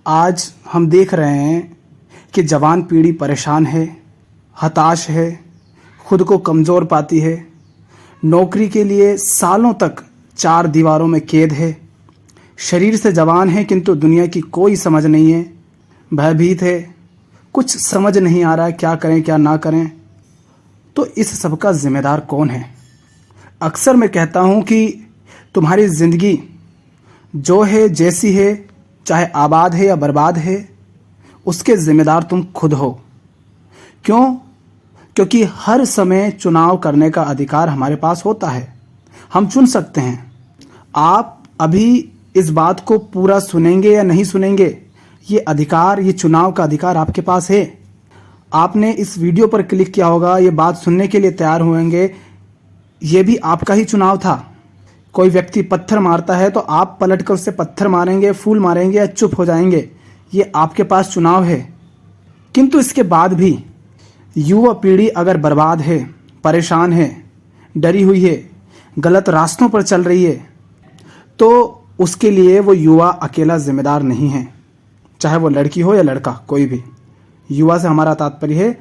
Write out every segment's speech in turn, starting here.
आज हम देख रहे हैं कि जवान पीढ़ी परेशान है, हताश है, खुद को कमज़ोर पाती है। नौकरी के लिए सालों तक चार दीवारों में कैद है। शरीर से जवान है किंतु दुनिया की कोई समझ नहीं है। भयभीत है, कुछ समझ नहीं आ रहा है क्या करें क्या ना करें। तो इस सब का जिम्मेदार कौन है? अक्सर मैं कहता हूँ कि तुम्हारी ज़िंदगी जो है जैसी है, चाहे आबाद है या बर्बाद है, उसके ज़िम्मेदार तुम खुद हो। क्यों? क्योंकि हर समय चुनाव करने का अधिकार हमारे पास होता है। हम चुन सकते हैं। आप अभी इस बात को पूरा सुनेंगे या नहीं सुनेंगे, ये अधिकार, ये चुनाव का अधिकार आपके पास है। आपने इस वीडियो पर क्लिक किया होगा, ये बात सुनने के लिए तैयार होंगे, ये भी आपका ही चुनाव था। कोई व्यक्ति पत्थर मारता है तो आप पलटकर उससे पत्थर मारेंगे, फूल मारेंगे या चुप हो जाएंगे, ये आपके पास चुनाव है। किंतु इसके बाद भी युवा पीढ़ी अगर बर्बाद है, परेशान है, डरी हुई है, गलत रास्तों पर चल रही है, तो उसके लिए वो युवा अकेला जिम्मेदार नहीं है। चाहे वो लड़की हो या लड़का, कोई भी। युवा से हमारा तात्पर्य है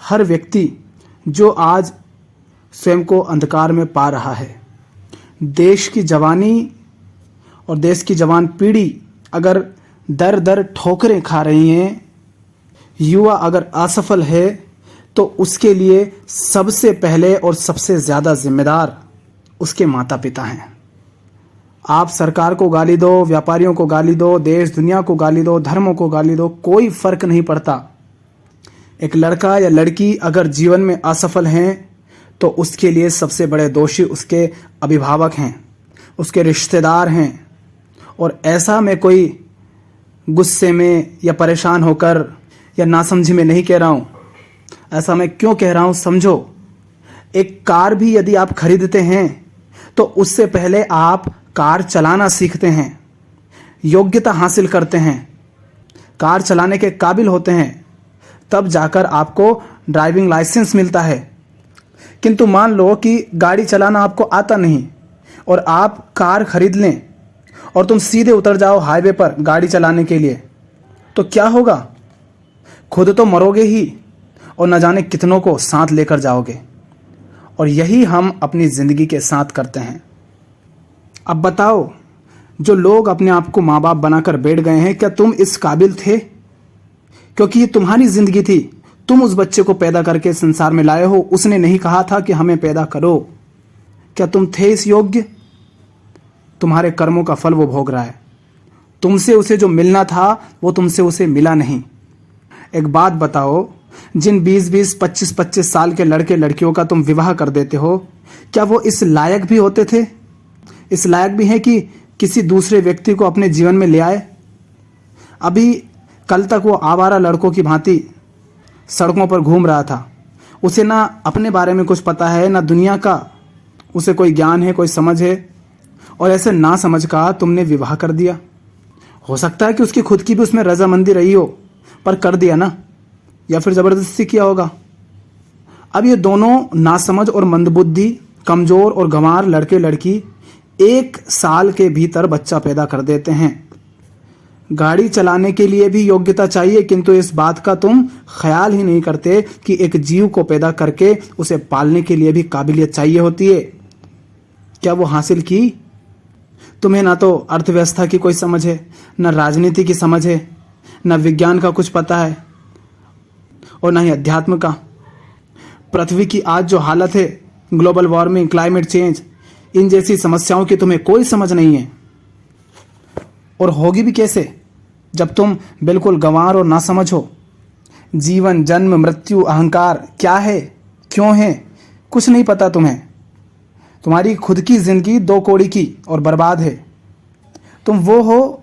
हर व्यक्ति जो आज स्वयं को अंधकार में पा रहा है। देश की जवानी और देश की जवान पीढ़ी अगर दर दर ठोकरें खा रही हैं, युवा अगर असफल है, तो उसके लिए सबसे पहले और सबसे ज़्यादा जिम्मेदार उसके माता पिता हैं। आप सरकार को गाली दो, व्यापारियों को गाली दो, देश दुनिया को गाली दो, धर्मों को गाली दो, कोई फर्क नहीं पड़ता। एक लड़का या लड़की अगर जीवन में असफल हैं, तो उसके लिए सबसे बड़े दोषी उसके अभिभावक हैं, उसके रिश्तेदार हैं। और ऐसा मैं कोई गुस्से में या परेशान होकर या नासमझी में नहीं कह रहा हूँ। ऐसा मैं क्यों कह रहा हूँ समझो। एक कार भी यदि आप खरीदते हैं तो उससे पहले आप कार चलाना सीखते हैं, योग्यता हासिल करते हैं, कार चलाने के काबिल होते हैं, तब जाकर आपको ड्राइविंग लाइसेंस मिलता है। किंतु मान लो कि गाड़ी चलाना आपको आता नहीं और आप कार खरीद लें और तुम सीधे उतर जाओ हाईवे पर गाड़ी चलाने के लिए, तो क्या होगा? खुद तो मरोगे ही और न जाने कितनों को साथ लेकर जाओगे। और यही हम अपनी ज़िंदगी के साथ करते हैं। अब बताओ, जो लोग अपने आप को माँ बाप बनाकर बैठ गए हैं, क्या तुम इस काबिल थे? क्योंकि ये तुम्हारी ज़िंदगी थी, तुम उस बच्चे को पैदा करके संसार में लाए हो। उसने नहीं कहा था कि हमें पैदा करो। क्या तुम थे इस योग्य? तुम्हारे कर्मों का फल वो भोग रहा है। तुमसे उसे जो मिलना था वो तुमसे उसे मिला नहीं। एक बात बताओ, जिन 20-20, 25-25 साल के लड़के लड़कियों का तुम विवाह कर देते हो, क्या वो इस लायक भी होते थे? इस लायक भी है कि किसी दूसरे व्यक्ति को अपने जीवन में ले आए? अभी कल तक वो आवारा लड़कों की भांति सड़कों पर घूम रहा था। उसे ना अपने बारे में कुछ पता है, ना दुनिया का उसे कोई ज्ञान है, कोई समझ है। और ऐसे ना समझ का तुमने विवाह कर दिया। हो सकता है कि उसकी खुद की भी उसमें रजामंदी रही हो, पर कर दिया ना, या फिर ज़बरदस्ती किया होगा। अब ये दोनों नासमझ और मंदबुद्धि, कमज़ोर और गंवार लड़के लड़की 1 साल के भीतर बच्चा पैदा कर देते हैं। गाड़ी चलाने के लिए भी योग्यता चाहिए, किंतु इस बात का तुम ख्याल ही नहीं करते कि एक जीव को पैदा करके उसे पालने के लिए भी काबिलियत चाहिए होती है। क्या वो हासिल की? तुम्हें ना तो अर्थव्यवस्था की कोई समझ है, ना राजनीति की समझ है, ना विज्ञान का कुछ पता है और ना ही अध्यात्म का। पृथ्वी की आज जो हालत है, ग्लोबल वार्मिंग, क्लाइमेट चेंज, इन जैसी समस्याओं की तुम्हें कोई समझ नहीं है। और होगी भी कैसे जब तुम बिल्कुल गंवार और नासमझ हो। जीवन, जन्म, मृत्यु, अहंकार क्या है, क्यों है, कुछ नहीं पता तुम्हें। तुम्हारी खुद की जिंदगी 2 कौड़ी की और बर्बाद है। तुम वो हो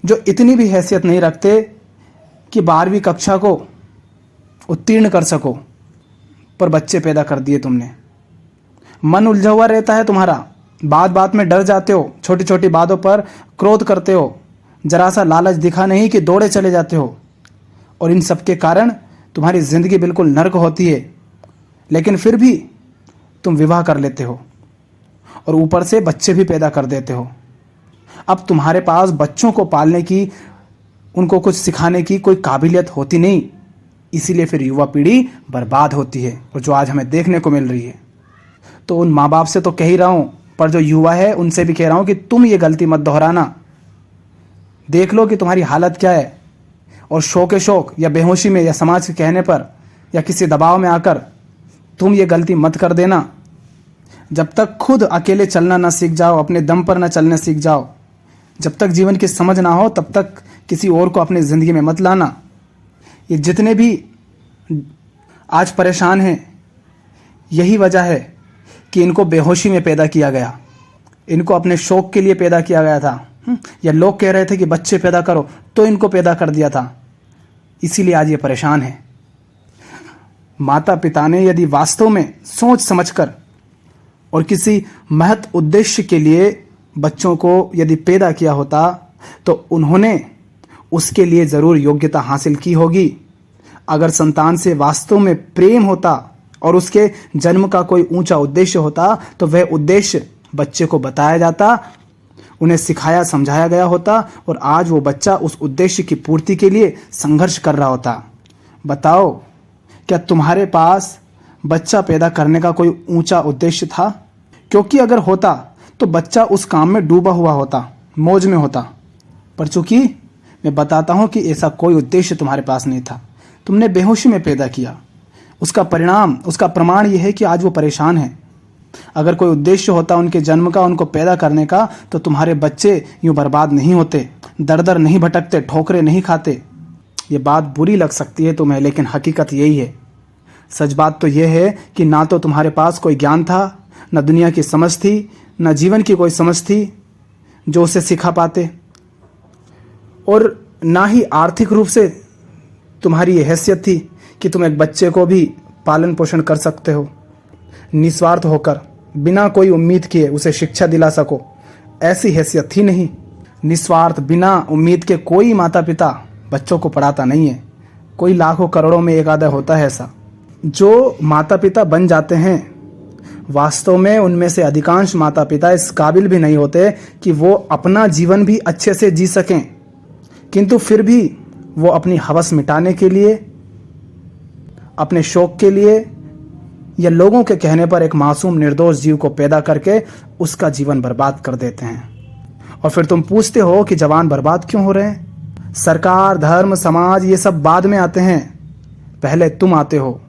जो इतनी भी हैसियत नहीं रखते कि 12वीं कक्षा को उत्तीर्ण कर सको, पर बच्चे पैदा कर दिए तुमने। मन उलझा हुआ रहता है तुम्हारा, बात बात में डर जाते हो, छोटी छोटी बातों पर क्रोध करते हो, जरा सा लालच दिखा नहीं कि दौड़े चले जाते हो। और इन सब के कारण तुम्हारी ज़िंदगी बिल्कुल नर्क होती है, लेकिन फिर भी तुम विवाह कर लेते हो और ऊपर से बच्चे भी पैदा कर देते हो। अब तुम्हारे पास बच्चों को पालने की उनको कुछ सिखाने की कोई काबिलियत होती नहीं, इसीलिए फिर युवा पीढ़ी बर्बाद होती है, और जो आज हमें देखने को मिल रही है। तो उन माँ बाप से तो कह ही रहा हूँ, पर जो युवा है उनसे भी कह रहा हूँ कि तुम ये गलती मत दोहराना। देख लो कि तुम्हारी हालत क्या है, और शौक या बेहोशी में या समाज के कहने पर या किसी दबाव में आकर तुम ये गलती मत कर देना। जब तक खुद अकेले चलना ना सीख जाओ, अपने दम पर ना चलना सीख जाओ, जब तक जीवन की समझ ना हो, तब तक किसी और को अपनी ज़िंदगी में मत लाना। ये जितने भी आज परेशान हैं, यही वजह है कि इनको बेहोशी में पैदा किया गया, इनको अपने शौक के लिए पैदा किया गया था, या लोग कह रहे थे कि बच्चे पैदा करो तो इनको पैदा कर दिया था, इसीलिए आज ये परेशान है। माता पिता ने यदि वास्तव में सोच समझकर और किसी महत उद्देश्य के लिए बच्चों को यदि पैदा किया होता, तो उन्होंने उसके लिए ज़रूर योग्यता हासिल की होगी। अगर संतान से वास्तव में प्रेम होता और उसके जन्म का कोई ऊंचा उद्देश्य होता, तो वह उद्देश्य बच्चे को बताया जाता, उन्हें सिखाया समझाया गया होता, और आज वो बच्चा उस उद्देश्य की पूर्ति के लिए संघर्ष कर रहा होता। बताओ, क्या तुम्हारे पास बच्चा पैदा करने का कोई ऊंचा उद्देश्य था? क्योंकि अगर होता तो बच्चा उस काम में डूबा हुआ होता, मौज में होता। पर चूंकि मैं बताता हूं कि ऐसा कोई उद्देश्य तुम्हारे पास नहीं था, तुमने बेहोशी में पैदा किया, उसका परिणाम, उसका प्रमाण यह है कि आज वो परेशान है। अगर कोई उद्देश्य होता उनके जन्म का, उनको पैदा करने का, तो तुम्हारे बच्चे यूं बर्बाद नहीं होते, दर दर नहीं भटकते, ठोकरे नहीं खाते। ये बात बुरी लग सकती है तुम्हें, लेकिन हकीकत यही है। सच बात तो यह है कि ना तो तुम्हारे पास कोई ज्ञान था, न दुनिया की समझ थी, न जीवन की कोई समझ थी जो उसे सिखा पाते, और ना ही आर्थिक रूप से तुम्हारी ये हैसियत थी कि तुम एक बच्चे को भी पालन पोषण कर सकते हो, निस्वार्थ होकर, बिना कोई उम्मीद किए उसे शिक्षा दिला सको। ऐसी हैसियत थी नहीं। निस्वार्थ, बिना उम्मीद के कोई माता पिता बच्चों को पढ़ाता नहीं है। कोई लाखों करोड़ों में एक आधा होता है ऐसा। जो माता पिता बन जाते हैं, वास्तव में उनमें से अधिकांश माता पिता इस काबिल भी नहीं होते कि वो अपना जीवन भी अच्छे से जी सकें, किंतु फिर भी वो अपनी हवस मिटाने के लिए, अपने शौक के लिए, या लोगों के कहने पर एक मासूम निर्दोष जीव को पैदा करके उसका जीवन बर्बाद कर देते हैं। और फिर तुम पूछते हो कि जवान बर्बाद क्यों हो रहे हैं? सरकार, धर्म, समाज, ये सब बाद में आते हैं, पहले तुम आते हो।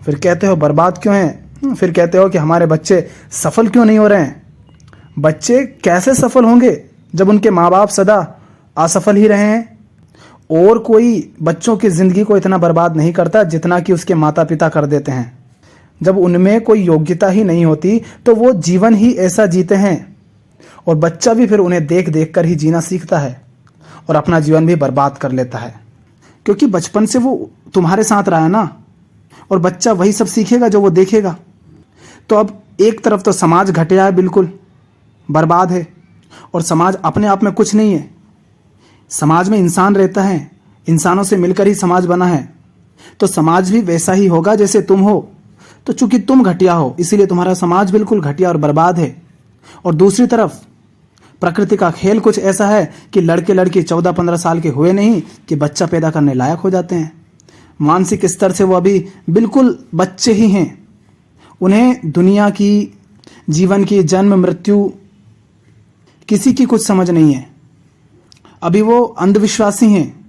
फिर कहते हो बर्बाद क्यों हैं? फिर कहते हो कि हमारे बच्चे सफल क्यों नहीं हो रहे हैं? बच्चे कैसे सफल होंगे जब उनके माँ बाप सदा असफल ही रहे हैं? और कोई बच्चों की जिंदगी को इतना बर्बाद नहीं करता जितना कि उसके माता पिता कर देते हैं। जब उनमें कोई योग्यता ही नहीं होती तो वो जीवन ही ऐसा जीते हैं, और बच्चा भी फिर उन्हें देख देख कर ही जीना सीखता है और अपना जीवन भी बर्बाद कर लेता है, क्योंकि बचपन से वो तुम्हारे साथ रहा है ना, और बच्चा वही सब सीखेगा जो वो देखेगा। तो अब एक तरफ तो समाज घटिया है, बिल्कुल बर्बाद है, और समाज अपने आप में कुछ नहीं है। समाज में इंसान रहता है, इंसानों से मिलकर ही समाज बना है, तो समाज भी वैसा ही होगा जैसे तुम हो। तो चूंकि तुम घटिया हो, इसीलिए तुम्हारा समाज बिल्कुल घटिया और बर्बाद है। और दूसरी तरफ प्रकृति का खेल कुछ ऐसा है कि लड़के लड़की 14-15 साल के हुए नहीं कि बच्चा पैदा करने लायक हो जाते हैं। मानसिक स्तर से वो अभी बिल्कुल बच्चे ही हैं। उन्हें दुनिया की, जीवन की, जन्म मृत्यु किसी की कुछ समझ नहीं है। अभी वो अंधविश्वासी हैं,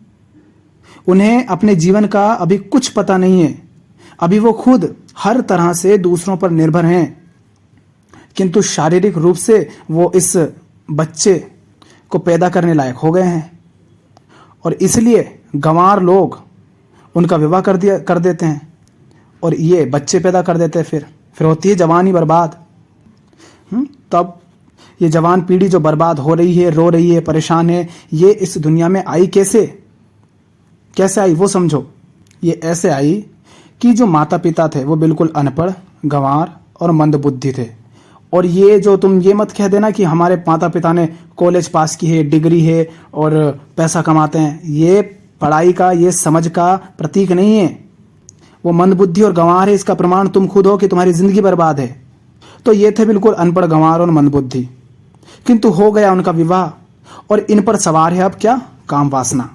उन्हें अपने जीवन का अभी कुछ पता नहीं है। अभी वो खुद हर तरह से दूसरों पर निर्भर हैं, किंतु शारीरिक रूप से वो इस बच्चे को पैदा करने लायक हो गए हैं, और इसलिए गंवार लोग उनका विवाह कर देते हैं और ये बच्चे पैदा कर देते हैं। फिर होती है जवानी बर्बाद। तब ये जवान पीढ़ी जो बर्बाद हो रही है, रो रही है, परेशान है, ये इस दुनिया में आई कैसे आई वो समझो। ये ऐसे आई कि जो माता पिता थे वो बिल्कुल अनपढ़, गंवार और मंदबुद्धि थे। और ये जो तुम ये मत कह देना कि हमारे माता पिता ने कॉलेज पास की है, डिग्री है और पैसा कमाते हैं, ये पढ़ाई का, ये समझ का प्रतीक नहीं है। वो मंदबुद्धि और गंवार है, इसका प्रमाण तुम खुद हो कि तुम्हारी जिंदगी बर्बाद है। तो ये थे बिल्कुल अनपढ़, गंवार और मंदबुद्धि, किंतु हो गया उनका विवाह, और इन पर सवार है अब क्या? काम वासना।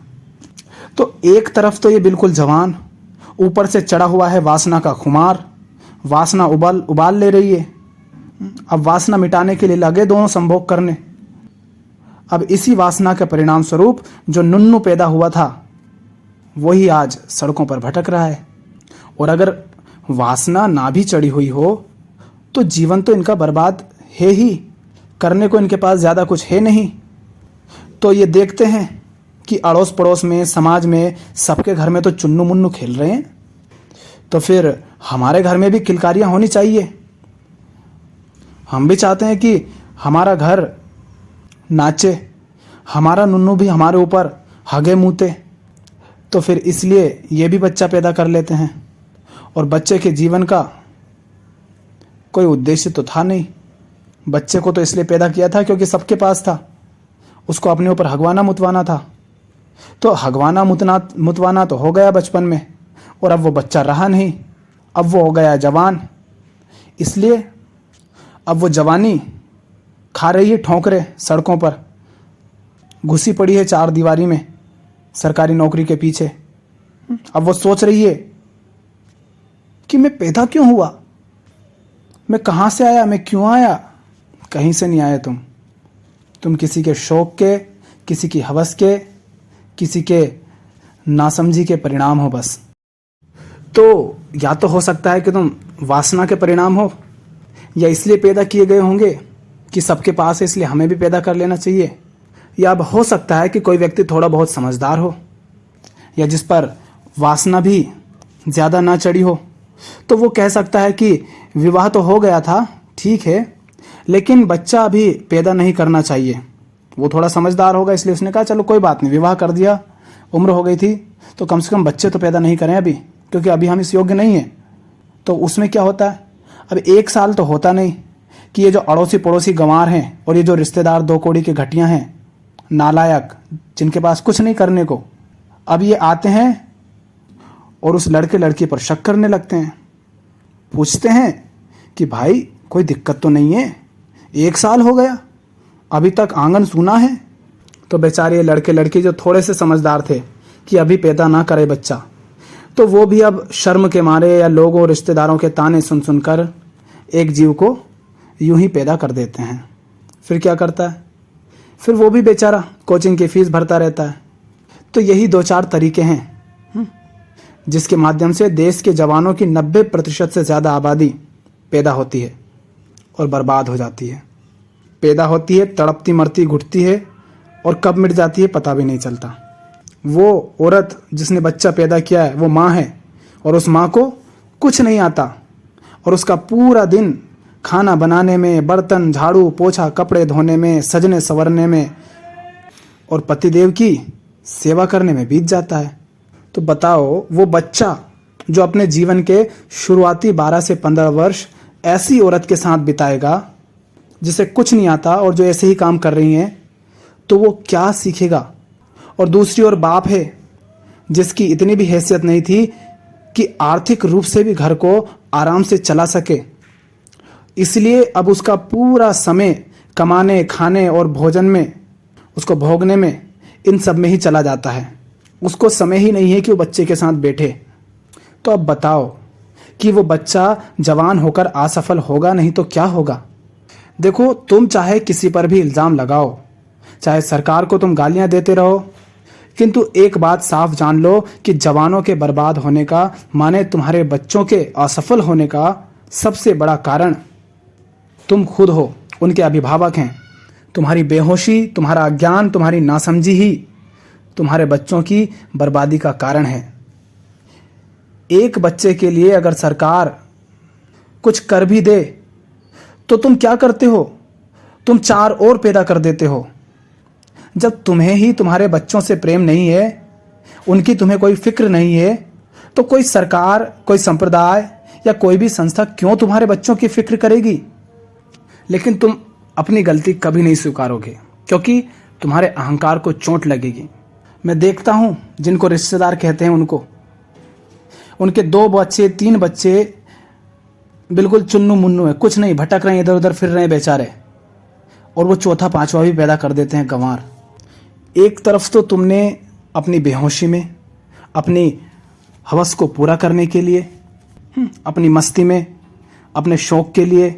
तो एक तरफ तो ये बिल्कुल जवान, ऊपर से चढ़ा हुआ है वासना का खुमार, वासना उबाल ले रही है। अब वासना मिटाने के लिए लगे दोनों संभोग करने। अब इसी वासना के परिणाम स्वरूप जो नुन्नू पैदा हुआ था वही आज सड़कों पर भटक रहा है। और अगर वासना ना भी चढ़ी हुई हो तो जीवन तो इनका बर्बाद है ही, करने को इनके पास ज़्यादा कुछ है नहीं। तो ये देखते हैं कि अड़ोस पड़ोस में, समाज में, सबके घर में तो चुन्नू मुन्नू खेल रहे हैं, तो फिर हमारे घर में भी किलकारियाँ होनी चाहिए। हम भी चाहते हैं कि हमारा घर नाचे, हमारा नुन्नू भी हमारे ऊपर हगे मूते। तो फिर इसलिए ये भी बच्चा पैदा कर लेते हैं। और बच्चे के जीवन का कोई उद्देश्य तो था नहीं। बच्चे को तो इसलिए पैदा किया था क्योंकि सबके पास था, उसको अपने ऊपर हगवाना मुतवाना था। तो हगवाना मुतवाना तो हो गया बचपन में, और अब वो बच्चा रहा नहीं, अब वो हो गया जवान। इसलिए अब वो जवानी खा रही है ठोकरे, सड़कों पर घुसी पड़ी है चार दीवारी में सरकारी नौकरी के पीछे। अब वो सोच रही है कि मैं पैदा क्यों हुआ, मैं कहाँ से आया, मैं क्यों आया। कहीं से नहीं आए तुम किसी के शौक के, किसी की हवस के, किसी के नासमझी के परिणाम हो बस। तो या तो हो सकता है कि तुम वासना के परिणाम हो, या इसलिए पैदा किए गए होंगे कि सबके पास है इसलिए हमें भी पैदा कर लेना चाहिए। या अब हो सकता है कि कोई व्यक्ति थोड़ा बहुत समझदार हो, या जिस पर वासना भी ज़्यादा ना चढ़ी हो, तो वो कह सकता है कि विवाह तो हो गया था, ठीक है, लेकिन बच्चा अभी पैदा नहीं करना चाहिए। वो थोड़ा समझदार होगा, इसलिए उसने कहा चलो कोई बात नहीं, विवाह कर दिया, उम्र हो गई थी, तो कम से कम बच्चे तो पैदा नहीं करें अभी, क्योंकि अभी हम इस योग्य नहीं हैं। तो उसमें क्या होता है, अब 1 साल तो होता नहीं कि ये जो अड़ोसी पड़ोसी गंवार हैं और ये जो रिश्तेदार 2 कौड़ी के घटिया हैं, नालायक, जिनके पास कुछ नहीं करने को, अब ये आते हैं और उस लड़के लड़की पर शक करने लगते हैं। पूछते हैं कि भाई कोई दिक्कत तो नहीं है, 1 साल हो गया, अभी तक आंगन सूना है। तो बेचारे लड़के लड़की जो थोड़े से समझदार थे कि अभी पैदा ना करे बच्चा, तो वो भी अब शर्म के मारे या लोगों रिश्तेदारों के ताने सुन सुनकर एक जीव को यूं ही पैदा कर देते हैं। फिर क्या करता है, फिर वो भी बेचारा कोचिंग की फीस भरता रहता है। तो यही 2-4 तरीके हैं जिसके माध्यम से देश के जवानों की 90% से ज़्यादा आबादी पैदा होती है और बर्बाद हो जाती है। पैदा होती है, तड़पती मरती घुटती है, और कब मिट जाती है पता भी नहीं चलता। वो औरत जिसने बच्चा पैदा किया है वो माँ है, और उस माँ को कुछ नहीं आता, और उसका पूरा दिन खाना बनाने में, बर्तन झाड़ू पोछा कपड़े धोने में, सजने संवरने में और पतिदेव की सेवा करने में बीत जाता है। तो बताओ वो बच्चा जो अपने जीवन के शुरुआती 12 से 15 वर्ष ऐसी औरत के साथ बिताएगा जिसे कुछ नहीं आता और जो ऐसे ही काम कर रही हैं, तो वो क्या सीखेगा। और दूसरी ओर बाप है जिसकी इतनी भी हैसियत नहीं थी कि आर्थिक रूप से भी घर को आराम से चला सके, इसलिए अब उसका पूरा समय कमाने, खाने और भोजन में, उसको भोगने में, इन सब में ही चला जाता है। उसको समय ही नहीं है कि वो बच्चे के साथ बैठे। तो अब बताओ कि वो बच्चा जवान होकर असफल होगा, नहीं तो क्या होगा। देखो, तुम चाहे किसी पर भी इल्ज़ाम लगाओ, चाहे सरकार को तुम गालियां देते रहो, किंतु एक बात साफ जान लो कि जवानों के बर्बाद होने का माने तुम्हारे बच्चों के असफल होने का सबसे बड़ा कारण तुम खुद हो, उनके अभिभावक हैं। तुम्हारी बेहोशी, तुम्हारा अज्ञान, तुम्हारी नासमझी ही तुम्हारे बच्चों की बर्बादी का कारण है। एक बच्चे के लिए अगर सरकार कुछ कर भी दे तो तुम क्या करते हो, तुम 4 और पैदा कर देते हो। जब तुम्हें ही तुम्हारे बच्चों से प्रेम नहीं है, उनकी तुम्हें कोई फिक्र नहीं है, तो कोई सरकार, कोई संप्रदाय या कोई भी संस्था क्यों तुम्हारे बच्चों की फिक्र करेगी। लेकिन तुम अपनी गलती कभी नहीं स्वीकारोगे क्योंकि तुम्हारे अहंकार को चोट लगेगी। मैं देखता हूं जिनको रिश्तेदार कहते हैं, उनके 2 बच्चे 3 बच्चे बिल्कुल चुन्नू मुन्नू है, कुछ नहीं, भटक रहे हैं, इधर उधर फिर रहे हैं बेचारे, और वो 4था 5वां भी पैदा कर देते हैं गंवार। एक तरफ तो तुमने अपनी बेहोशी में, अपनी हवस को पूरा करने के लिए, अपनी मस्ती में, अपने शौक के लिए,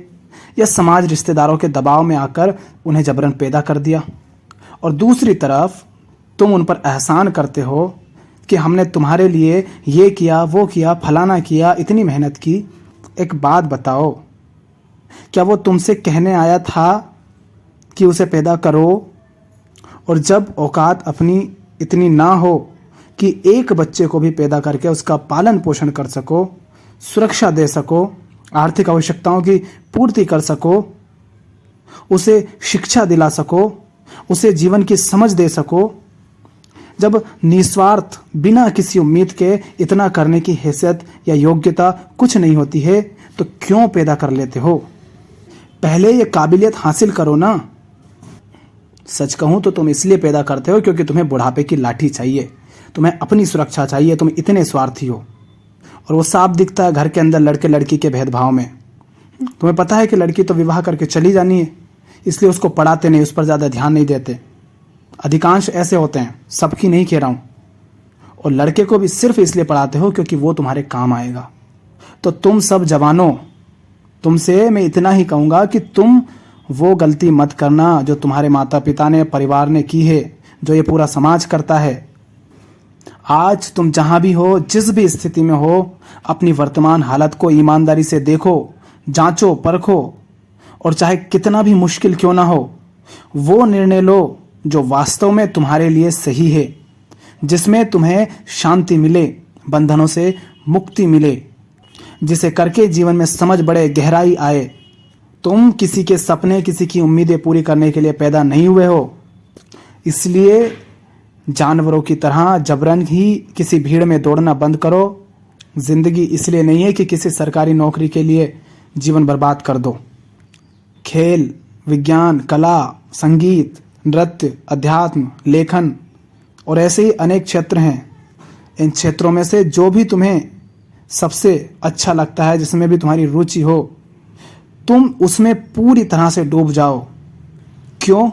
या समाज रिश्तेदारों के दबाव में आकर उन्हें जबरन पैदा कर दिया। और दूसरी तरफ तुम उन पर एहसान करते हो कि हमने तुम्हारे लिए ये किया, वो किया, फलाना किया, इतनी मेहनत की। एक बात बताओ, क्या वो तुमसे कहने आया था कि उसे पैदा करो? और जब औकात अपनी इतनी ना हो कि एक बच्चे को भी पैदा करके उसका पालन पोषण कर सको, सुरक्षा दे सको, आर्थिक आवश्यकताओं की पूर्ति कर सको, उसे शिक्षा दिला सको, उसे जीवन की समझ दे सको, जब निस्वार्थ बिना किसी उम्मीद के इतना करने की हैसियत या योग्यता कुछ नहीं होती है, तो क्यों पैदा कर लेते हो? पहले ये काबिलियत हासिल करो ना। सच कहूं तो तुम इसलिए पैदा करते हो क्योंकि तुम्हें बुढ़ापे की लाठी चाहिए, तुम्हें अपनी सुरक्षा चाहिए, तुम इतने स्वार्थी हो। और वो साफ दिखता है घर के अंदर लड़के लड़की के भेदभाव में। तुम्हें पता है कि लड़की तो विवाह करके चली जानी है, इसलिए उसको पढ़ाते नहीं, उस पर ज़्यादा ध्यान नहीं देते। अधिकांश ऐसे होते हैं, सबकी नहीं कह रहा हूँ। और लड़के को भी सिर्फ इसलिए पढ़ाते हो क्योंकि वो तुम्हारे काम आएगा। तो तुम सब जवानों, तुमसे मैं इतना ही कहूँगा कि तुम वो गलती मत करना जो तुम्हारे माता पिता ने, परिवार ने की है, जो ये पूरा समाज करता है। आज तुम जहाँ भी हो, जिस भी स्थिति में हो, अपनी वर्तमान हालत को ईमानदारी से देखो, जांचो, परखो, और चाहे कितना भी मुश्किल क्यों ना हो, वो निर्णय लो जो वास्तव में तुम्हारे लिए सही है, जिसमें तुम्हें शांति मिले, बंधनों से मुक्ति मिले, जिसे करके जीवन में समझ बढ़े, गहराई आए। तुम किसी के सपने, किसी की उम्मीदें पूरी करने के लिए पैदा नहीं हुए हो। इसलिए जानवरों की तरह जबरन ही किसी भीड़ में दौड़ना बंद करो। जिंदगी इसलिए नहीं है कि किसी सरकारी नौकरी के लिए जीवन बर्बाद कर दो। खेल, विज्ञान, कला, संगीत, नृत्य, अध्यात्म, लेखन और ऐसे ही अनेक क्षेत्र हैं। इन क्षेत्रों में से जो भी तुम्हें सबसे अच्छा लगता है, जिसमें भी तुम्हारी रुचि हो, तुम उसमें पूरी तरह से डूब जाओ। क्यों?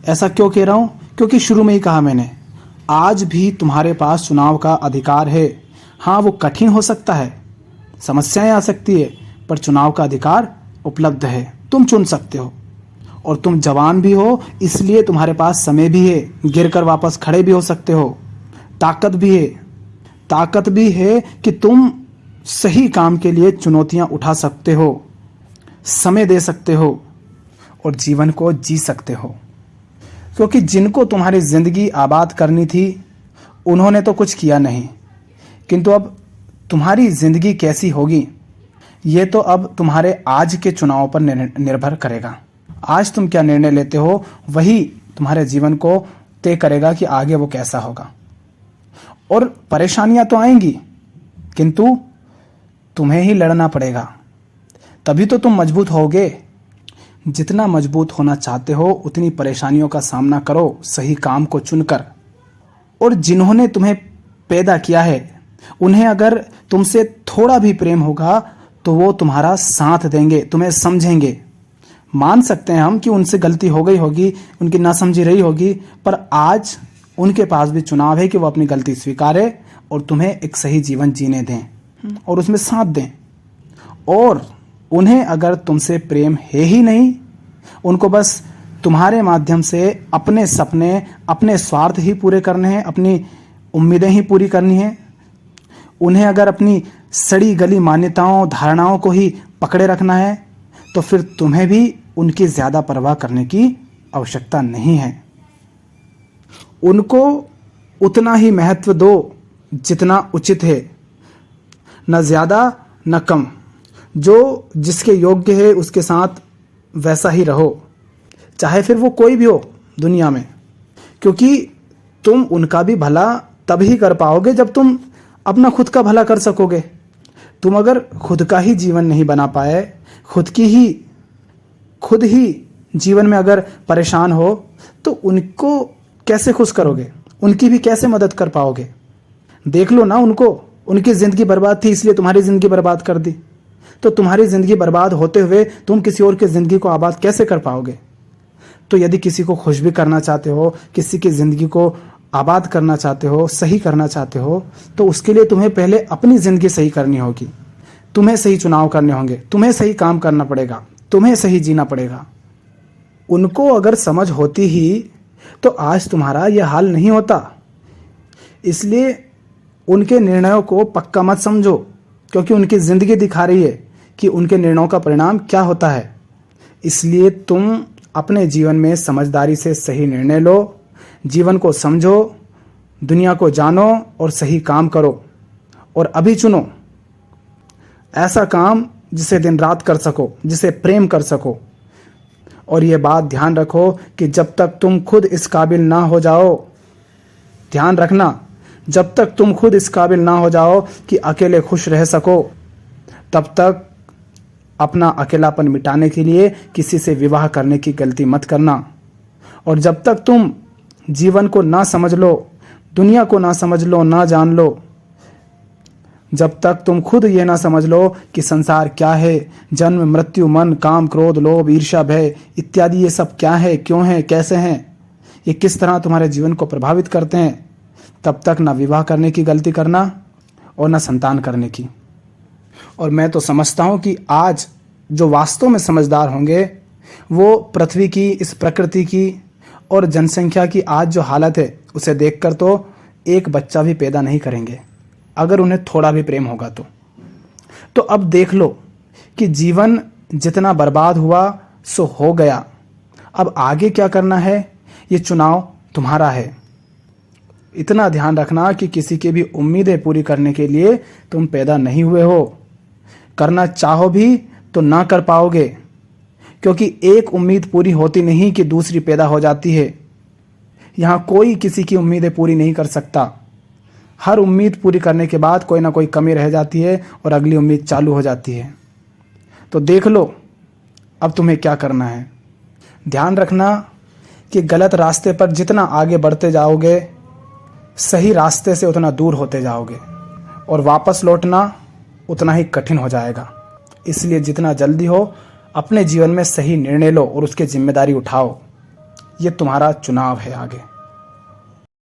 ऐसा क्यों कह रहा हूं? क्योंकि शुरू में ही कहा मैंने, आज भी तुम्हारे पास चुनाव का अधिकार है। हाँ, वो कठिन हो सकता है, समस्याएं आ सकती है, पर चुनाव का अधिकार उपलब्ध है। तुम चुन सकते हो। और तुम जवान भी हो, इसलिए तुम्हारे पास समय भी है, गिरकर वापस खड़े भी हो सकते हो। ताकत भी है कि तुम सही काम के लिए चुनौतियां उठा सकते हो, समय दे सकते हो और जीवन को जी सकते हो। क्योंकि जिनको तुम्हारी जिंदगी आबाद करनी थी, उन्होंने तो कुछ किया नहीं, किंतु अब तुम्हारी जिंदगी कैसी होगी, ये तो अब तुम्हारे आज के चुनाव पर निर्भर करेगा। आज तुम क्या निर्णय लेते हो, वही तुम्हारे जीवन को तय करेगा कि आगे वो कैसा होगा। और परेशानियां तो आएंगी, किंतु तुम्हें ही लड़ना पड़ेगा, तभी तो तुम मजबूत होगे। जितना मजबूत होना चाहते हो, उतनी परेशानियों का सामना करो, सही काम को चुनकर। और जिन्होंने तुम्हें पैदा किया है, उन्हें अगर तुमसे थोड़ा भी प्रेम होगा तो वो तुम्हारा साथ देंगे, तुम्हें समझेंगे। मान सकते हैं हम कि उनसे गलती हो गई होगी, उनकी नासमझी रही होगी, पर आज उनके पास भी चुनाव है कि वो अपनी गलती स्वीकारे और तुम्हें एक सही जीवन जीने दें और उसमें साथ दें। और उन्हें अगर तुमसे प्रेम है ही नहीं, उनको बस तुम्हारे माध्यम से अपने सपने, अपने स्वार्थ ही पूरे करने हैं, अपनी उम्मीदें ही पूरी करनी है, उन्हें अगर अपनी सड़ी गली मान्यताओं, धारणाओं को ही पकड़े रखना है, तो फिर तुम्हें भी उनकी ज़्यादा परवाह करने की आवश्यकता नहीं है। उनको उतना ही महत्व दो जितना उचित है, न ज़्यादा न कम। जो जिसके योग्य है उसके साथ वैसा ही रहो, चाहे फिर वो कोई भी हो दुनिया में। क्योंकि तुम उनका भी भला तब ही कर पाओगे जब तुम अपना खुद का भला कर सकोगे। तुम अगर खुद का ही जीवन नहीं बना पाए, खुद ही जीवन में अगर परेशान हो, तो उनको कैसे खुश करोगे? उनकी भी कैसे मदद कर पाओगे? देख लो ना उनको, उनकी जिंदगी बर्बाद थी इसलिए तुम्हारी जिंदगी बर्बाद कर दी। तो तुम्हारी जिंदगी बर्बाद होते हुए तुम किसी और की जिंदगी को आबाद कैसे कर पाओगे? तो यदि किसी को खुश भी करना चाहते हो, किसी की जिंदगी को आबाद करना चाहते हो, सही करना चाहते हो, तो उसके लिए तुम्हें पहले अपनी ज़िंदगी सही करनी होगी। तुम्हें सही चुनाव करने होंगे, तुम्हें सही काम करना पड़ेगा, तुम्हें सही जीना पड़ेगा। उनको अगर समझ होती ही तो आज तुम्हारा यह हाल नहीं होता। इसलिए उनके निर्णयों को पक्का मत समझो, क्योंकि उनकी ज़िंदगी दिखा रही है कि उनके निर्णयों का परिणाम क्या होता है। इसलिए तुम अपने जीवन में समझदारी से सही निर्णय लो, जीवन को समझो, दुनिया को जानो और सही काम करो। और अभी चुनो ऐसा काम जिसे दिन रात कर सको, जिसे प्रेम कर सको। और ये बात ध्यान रखो कि जब तक तुम खुद इस काबिल ना हो जाओ, ध्यान रखना, जब तक तुम खुद इस काबिल ना हो जाओ कि अकेले खुश रह सको, तब तक अपना अकेलापन मिटाने के लिए किसी से विवाह करने की गलती मत करना। और जब तक तुम जीवन को ना समझ लो, दुनिया को ना समझ लो, ना जान लो, जब तक तुम खुद ये ना समझ लो कि संसार क्या है, जन्म मृत्यु मन काम क्रोध लोभ ईर्ष्या भय इत्यादि ये सब क्या है, क्यों है, कैसे हैं, ये किस तरह तुम्हारे जीवन को प्रभावित करते हैं, तब तक ना विवाह करने की गलती करना और ना संतान करने की। और मैं तो समझता हूँ कि आज जो वास्तव में समझदार होंगे वो पृथ्वी की, इस प्रकृति की और जनसंख्या की आज जो हालत है उसे देखकर तो एक बच्चा भी पैदा नहीं करेंगे, अगर उन्हें थोड़ा भी प्रेम होगा तो अब देख लो कि जीवन जितना बर्बाद हुआ सो हो गया। अब आगे क्या करना है ये चुनाव तुम्हारा है। इतना ध्यान रखना कि किसी की भी उम्मीदें पूरी करने के लिए तुम पैदा नहीं हुए हो। करना चाहो भी तो ना कर पाओगे, क्योंकि एक उम्मीद पूरी होती नहीं कि दूसरी पैदा हो जाती है। यहाँ कोई किसी की उम्मीदें पूरी नहीं कर सकता। हर उम्मीद पूरी करने के बाद कोई ना कोई कमी रह जाती है और अगली उम्मीद चालू हो जाती है। तो देख लो अब तुम्हें क्या करना है। ध्यान रखना कि गलत रास्ते पर जितना आगे बढ़ते जाओगे, सही रास्ते से उतना दूर होते जाओगे और वापस लौटना उतना ही कठिन हो जाएगा। इसलिए जितना जल्दी हो अपने जीवन में सही निर्णय लो और उसकी जिम्मेदारी उठाओ। ये तुम्हारा चुनाव है आगे।